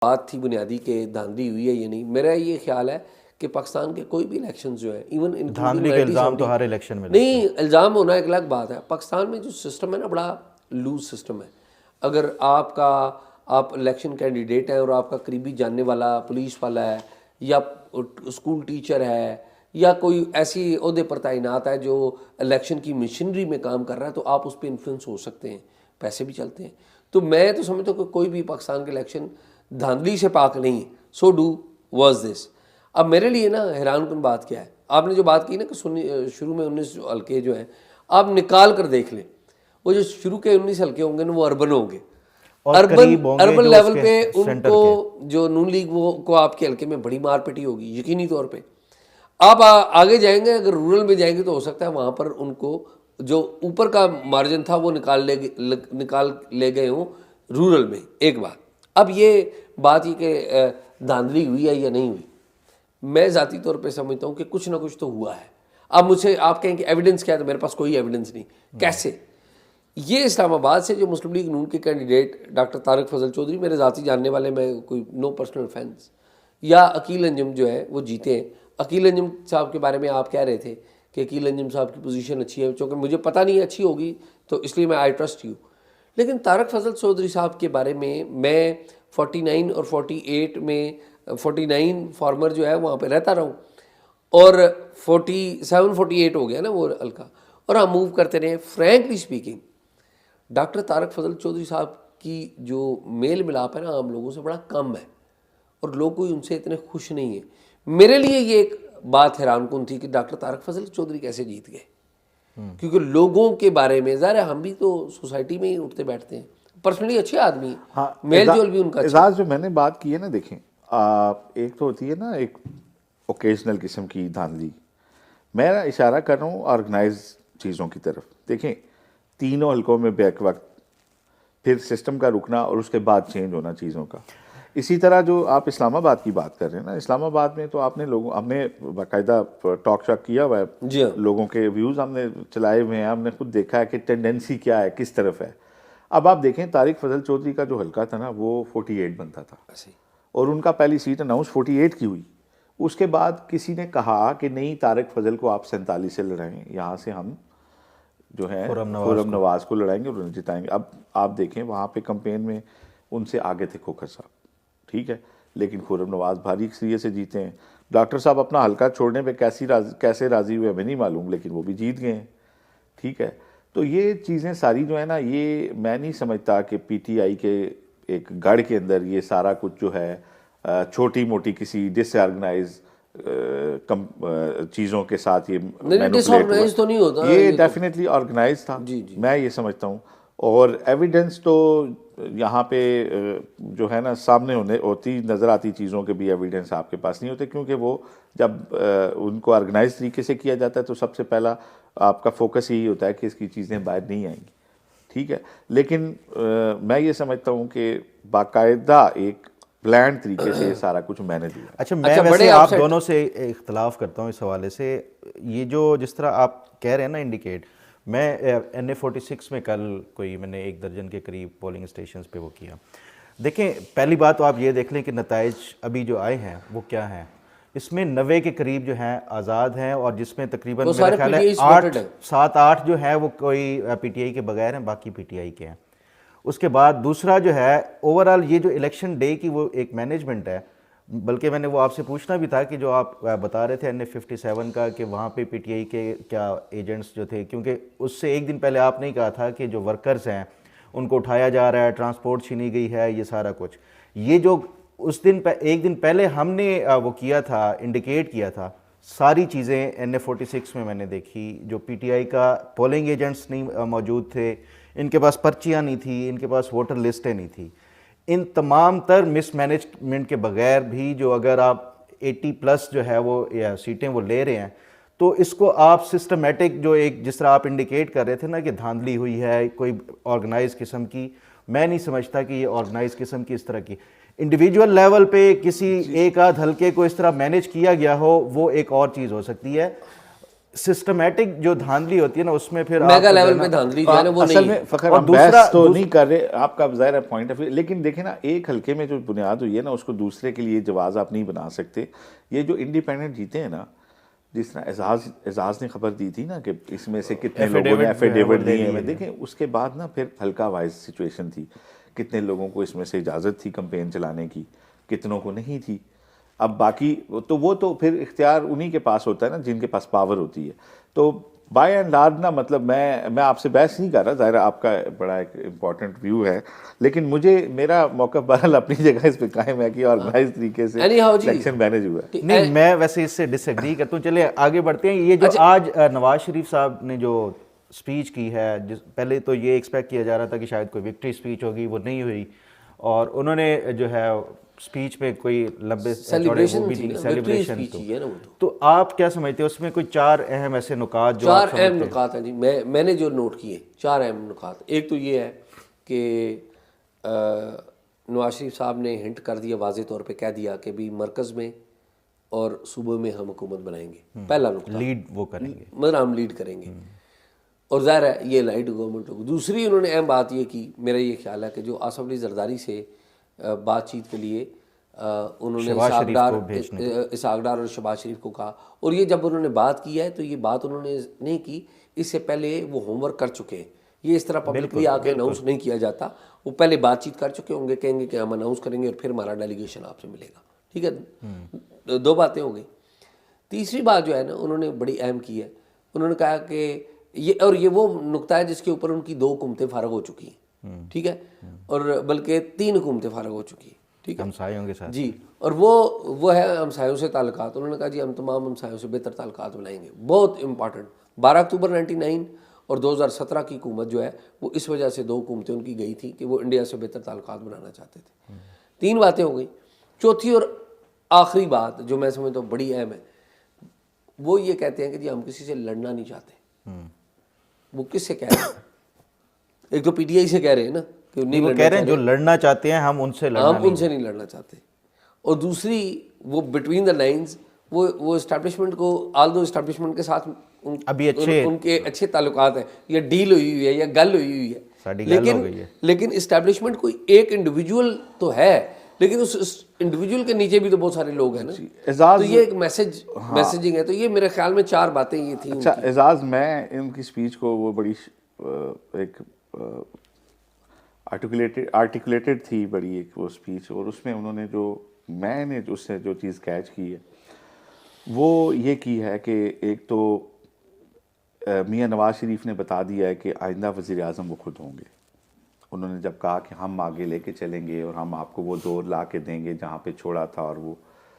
बात थी बुनियादी के धांधली हुई है ये नहीं, मेरा ये ख्याल है कि पाकिस्तान के कोई भी इलेक्शन जो है इवन धांधली के इल्ज़ाम तो हर इलेक्शन में लगते नहीं, इल्ज़ाम होना एक अलग बात है। पाकिस्तान में जो सिस्टम है ना बड़ा लूज सिस्टम है। अगर आप इलेक्शन कैंडिडेट हैं और आपका करीबी जानने वाला पुलिस वाला है या स्कूल टीचर है या कोई ऐसी ओहदे पर तैनात है जो इलेक्शन की मशीनरी में काम कर रहा है, तो आप उस पर इन्फ्लुएंस हो सकते हैं, पैसे भी चलते हैं। तो मैं तो समझता हूँ कि कोई भी पाकिस्तान के इलेक्शन धांधली से पाक नहीं है। So do was this. अब मेरे लिए ना हैरान कुन बात क्या है, आपने जो बात की ना कि शुरू में 19 हल्के जो हैं आप निकाल कर देख लें, वो जो शुरू के 19 हल्के होंगे ना वो अर्बन होंगे, अर्बन लेवल पे उनको जो नून लीग वो को आपके हल्के में बड़ी मार पिटी होगी यकीनी तौर पे। आप आगे जाएंगे, अगर रूरल में जाएंगे तो हो सकता है वहाँ पर उनको जो ऊपर का मार्जिन था वो निकाल ले गए हों रूरल में। एक बात, अब ये बात ही कि धांधली हुई है या नहीं हुई, मैं ज़ाती तौर पे समझता हूँ कि कुछ ना कुछ तो हुआ है। अब मुझसे आप कहें कि एविडेंस क्या है, तो मेरे पास कोई एविडेंस नहीं। कैसे? ये इस्लामाबाद से जो मुस्लिम लीग नून के कैंडिडेट डॉक्टर तारिक फजल चौधरी, मेरे ज़ाती जानने वाले, मैं कोई नो पर्सनल ऑफेंस, या अकील अंजुम जो है वो जीते हैं। अकील अंजुम साहब के बारे में आप कह रहे थे कि अकील अंजुम साहब की पोजीशन अच्छी है, चूँकि मुझे पता नहीं अच्छी होगी तो इसलिए मैं आई ट्रस्ट यू। लेकिन तारिक फजल चौधरी साहब के बारे में मैं 49 और 48 में 49 फार्मर जो है वहाँ पे रहता रहूँ और 47 48 हो गया ना वो हल्का, और हम मूव करते रहे। फ्रैंकली स्पीकिंग डॉक्टर तारिक फजल चौधरी साहब की जो मेल मिलाप है ना आम लोगों से बड़ा कम है और लोग कोई उनसे इतने खुश नहीं है। मेरे लिए ये एक बात हैरानकुन थी कि डॉक्टर तारिक फजल चौधरी कैसे जीत गए, क्योंकि लोगों के बारे में ज़रा हम भी तो सोसाइटी में ही उठते बैठते हैं। पर्सनली अच्छे आदमी, हाँ, मेल जोल भी उनका एजाज जो मैंने बात की है ना, देखें एक तो होती है ना एक ओकेजनल किस्म की धांधली, मैं ना इशारा कर रहा हूँ ऑर्गेनाइज चीज़ों की तरफ। देखें, तीनों हलकों में बैक वक्त फिर सिस्टम का रुकना और उसके बाद चेंज होना चीज़ों का। इसी तरह जो आप इस्लामाबाद की बात कर रहे हैं ना, इस्लामाबाद में तो हमने बाकायदा टॉक शॉक किया हुआ है, लोगों के व्यूज़ हमने चलाए हुए हैं, हमने खुद देखा है कि टेंडेंसी क्या है, किस तरफ है। अब आप देखें, तारिक फजल चौधरी का जो हल्का था ना वो 48 बनता था और उनका पहली सीट अनाउंस 48 की हुई। उसके बाद किसी ने कहा कि नहीं, तारिक फजल को आप 47 से लड़ाएं, यहाँ से हम जो है खुर्रम नवाज को लड़ाएंगे और उन्हें जिताएंगे। अब आप देखें, वहाँ पे कैंपेन में उनसे आगे थे खोखर साहब, ठीक है, लेकिन खुर्रम नवाज भारी अक्सरियत से जीते हैं। डॉक्टर साहब अपना हल्का छोड़ने पे कैसे राज़ी हुए हमें नहीं मालूम, लेकिन वो भी जीत गए हैं, ठीक है। तो ये चीज़ें सारी जो है ना, ये मैं नहीं समझता कि पीटीआई के एक गढ़ के अंदर ये सारा कुछ जो है छोटी मोटी किसी डिसऑर्गेनाइज चीज़ों के साथ ये डिसऑर्गेनाइज तो नहीं होता, ये डेफिनेटली ऑर्गेनाइज था। जी। मैं ये समझता हूँ। और एविडेंस तो यहाँ पे जो है ना सामने होती नज़र आती चीज़ों के भी एविडेंस आपके पास नहीं होते, क्योंकि वो जब उनको ऑर्गेनाइज तरीके से किया जाता है तो सबसे पहला आपका फोकस यही होता है कि इसकी चीज़ें बाहर नहीं आएंगी, ठीक है। लेकिन मैं ये समझता हूँ कि बाकायदा एक प्लान तरीके से सारा कुछ मैंने दिया। अच्छा, मैं वैसे आप दोनों से इख्तलाफ करता हूँ इस हवाले से। ये जो जिस तरह आप कह रहे हैं ना इंडिकेट, मैं NA46 में कल मैंने 1 दर्जन के करीब पोलिंग स्टेशंस पे वो किया। देखें, पहली बात तो आप ये देख लें कि नताइज अभी जो आए हैं वो क्या हैं। इसमें 90 के करीब जो हैं आज़ाद हैं और जिसमें तकरीबन मेरा ख्याल है 7-8 जो है वो कोई पीटीआई के बगैर हैं, बाकी पीटीआई के हैं। उसके बाद दूसरा जो है ओवरऑल ये जो इलेक्शन डे की वो एक मैनेजमेंट है, बल्कि मैंने वो आपसे पूछना भी था कि जो आप बता रहे थे NA57 का कि वहाँ पे पीटीआई के क्या एजेंट्स जो थे, क्योंकि उससे एक दिन पहले आपने ही कहा था कि जो वर्कर्स हैं उनको उठाया जा रहा है, ट्रांसपोर्ट छीनी गई है, ये सारा कुछ। ये जो उस दिन एक दिन पहले हमने वो किया था, इंडिकेट किया था, सारी चीज़ें NA46 में मैंने देखी। जो पीटीआई का पोलिंग एजेंट्स नहीं मौजूद थे, इनके पास पर्चियाँ नहीं थी, इनके पास वोटर लिस्टें नहीं थी। इन तमाम तर मिसमैनेजमेंट के बगैर भी जो अगर आप 80+ जो है वो या सीटें वो ले रहे हैं, तो इसको आप सिस्टमेटिक जो एक जिस तरह आप इंडिकेट कर रहे थे ना कि धांधली हुई है कोई ऑर्गेनाइज किस्म की, मैं नहीं समझता कि ये ऑर्गेनाइज किस्म की इस तरह की इंडिविजुअल लेवल पे किसी एक आध हल्के को इस तरह मैनेज किया गया हो, वो एक और चीज़ हो सकती है। सिस्टमेटिक जो धांधली होती है ना उसमें फिर मेगा आपको लेवल जो है पे ना- धांधली जो है ना वो असल नहीं में है। फखर और हम दूसरा- बहस तो नहीं कर रहे, आपका ज़ाहिर है पॉइंट ऑफ व्यू, लेकिन देखें ना एक हल्के में जो बुनियाद हुई है ना उसको दूसरे के लिए जवाज़ आप नहीं बना सकते। ये जो इंडिपेंडेंट जीते हैं ना, जिस तरह एजाज ने खबर दी थी ना कि इसमें से कितने लोगों ने Affidavit जो है वो एफिडेविट ले दिए हैं, लिए देखें उसके बाद ना फिर हल्का वाइज सिचुएशन थी, कितने लोगों को इसमें से इजाज़त थी कैंपेन चलाने की, कितनों को नहीं थी। अब बाकी तो वो तो फिर इख्तियार उन्हीं के पास होता है ना जिनके पास पावर होती है। तो बाय एंड लार्ज ना मतलब मैं आपसे बहस नहीं कर रहा, ज़ाहिर है आपका बड़ा एक इम्पॉर्टेंट व्यू है, लेकिन मुझे मेरा मौक़िफ़ बहरहाल अपनी जगह इस पे कायम है कि ऑर्गेनाइज तरीके से Anyhow जी। इलेक्शन मैनेज हुआ है। नहीं, मैं वैसे इससे डिसएग्री करता हूँ। चलिए आगे बढ़ते हैं। ये जो आज नवाज शरीफ साहब ने जो स्पीच की है, पहले तो ये एक्सपेक्ट किया जा रहा था कि शायद कोई विक्ट्री स्पीच होगी, वो नहीं हुई, और उन्होंने जो है स्पीच में कोई लंबे चौड़े सेलिब्रेशन वो भी थी दी, ना, सेलिब्रेशन victory speech ही है ना वो तो आप क्या समझते हो उसमें कोई चार अहम ऐसे नुकात जो चार आप अहम समझते हैं? नुकात हैं जी, मैंने जो नोट किए चार अहम नुकात। एक तो ये है कि नवाज शरीफ साहब ने हिंट कर दिया, वाज़े तौर पे कह दिया कि भी मरकज़ में और सूबे में हम हुकूमत बनाएंगे, पहला नुकता, लीड वो करेंगे। मतलब हम लीड करेंगे, और ज़ाहिर है ये लाइट गवर्नमेंट होगी। दूसरी उन्होंने अहम बात ये की, मेरा ये ख्याल है कि जो आसफ अली जरदारी से बातचीत के लिए उन्होंने शहबाज शरीफ को भेजने इसहाक डार और शहबाज शरीफ को कहा, और ये जब उन्होंने बात की है तो ये बात उन्होंने नहीं की, इससे पहले वो होमवर्क कर चुके हैं। ये इस तरह पब्लिकली आके अनाउंस नहीं किया जाता, वो पहले बातचीत कर चुके होंगे, कहेंगे कि हम अनाउंस करेंगे और फिर हमारा डेलीगेशन आपसे मिलेगा। ठीक है, दो बातें हो गई। तीसरी बात जो है ना उन्होंने बड़ी अहम की है, उन्होंने कहा कि ये वो नुक्ता है जिसके ऊपर उनकी 2 हुकूमतें फारग हो चुकी हैं। ठीक है, और बल्कि 3 हुकूमतें फारग हो चुकी हैं। ठीक है, हमसायों के साथ जी, और वो है हमसायों से ताल्लुकात। उन्होंने कहा जी हम तमाम हमसायों से बेहतर ताल्लुकात बनाएंगे, बहुत इंपॉर्टेंट। 12 अक्टूबर 99 और 2017 की हुकूमत जो है वो इस वजह से 2 हुकूमतें उनकी गई थी कि वो इंडिया से बेहतर ताल्लुकात बनाना चाहते थे। 3 बातें हो गई। चौथी और आखिरी बात जो मैं समझता हूँ बड़ी अहम है, वो ये कहते हैं कि जी हम किसी से लड़ना नहीं चाहते। वो किससे कह रहे हैं? एक तो पीटीआई से कह रहे हैं ना कि नहीं वो लड़ना कह रहे हैं चाह जो लड़ना चाहते हैं हम उनसे लड़ना हम उनसे नहीं लड़ना चाहते। और दूसरी वो बिटवीन द लाइंस वो इस्टेब्लिशमेंट को, आल दो इस्टेब्लिशमेंट के साथ अभी उनके अच्छे ताल्लुकात हैं, या डील हुई है या गल हुई है, साड़ी गल हो गई है। लेकिन इस्टेब्लिशमेंट कोई एक इंडिविजुअल तो है, लेकिन उस इंडिविजुअल के नीचे भी तो बहुत सारे लोग हैं ना। एजाज तो ये एक मैसेजिंग है। तो ये मेरे ख्याल में 4 बातें ये थी। अच्छा एजाज, मैं इनकी स्पीच को वो बड़ी एक आर्टिकुलेटेड थी बड़ी एक वो स्पीच, और उसमें उन्होंने जो मैंने उससे जो चीज़ कैच की है वो ये की है कि एक तो मियां नवाज शरीफ ने बता दिया है कि आइंदा वज़ीर आज़म वो खुद होंगे। उन्होंने जब कहा कि हम आगे लेके चलेंगे और हम आपको वो दौर ला के देंगे जहाँ पे छोड़ा था, और वो